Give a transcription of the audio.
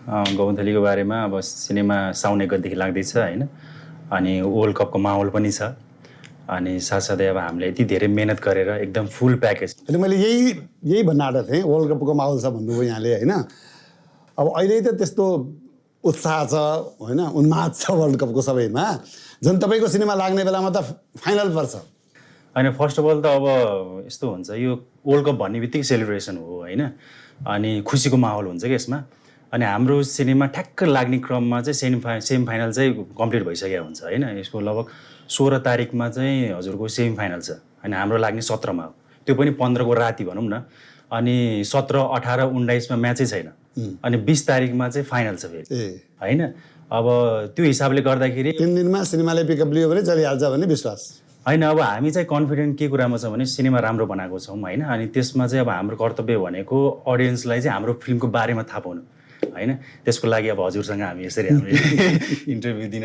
गौन्थलीको बारेमा अब सिनेमा साउन 1 गतेदेखि लाग्दैछ होइन, अनि वर्ल्ड कपको माहौल पनि छ, अनि साथसाथै अब हामीले यति धेरै मेहनत गरेर एकदम फुल प्याकेज। अहिले मैले यही भन्न आँटेको थिएँ, वर्ल्ड कपको माहौल छ भन्नुभयो यहाँले होइन। अब अहिले त त्यस्तो उत्साह छ होइन, उन्माद छ वर्ल्ड कपको सबैमा। झन् तपाईँको सिनेमा लाग्ने बेलामा त फाइनल पर्छ होइन। फर्स्ट अफ अल त अब यस्तो हुन्छ, यो वर्ल्ड कप भन्ने बित्तिकै सेलिब्रेसन हो होइन, अनि खुसीको माहौल हुन्छ कि यसमा। अनि हाम्रो सिनेमा ठ्याक्क लाग्ने क्रममा चाहिँ सेमी फाइनल चाहिँ कम्प्लिट भइसकेको हुन्छ होइन। यसको लगभग 16 तारिकमा चाहिँ हजुरको सेमी फाइनल छ, अनि हाम्रो लाग्ने 17मा हो, त्यो पनि 15 को राति भनौँ न। अनि 17, 18, 19मा म्याचै छैन, अनि 20 तारिकमा चाहिँ फाइनल छ फेरि होइन। अब त्यो हिसाबले गर्दाखेरि 3 दिनमा सिनेमाले पिकअप लियो भने चलिहाल्छ भन्ने विश्वास होइन। अब हामी चाहिँ कन्फिडेन्ट के कुरामा छ भने सिनेमा राम्रो बनाएको छौँ होइन, अनि त्यसमा चाहिँ अब हाम्रो कर्तव्य भनेको अडियन्सलाई चाहिँ हाम्रो फिल्मको बारेमा थाहा पाउनु होइन। त्यसको लागि अब हजुरसँग हामी यसरी हामी इन्टरभ्यू दिन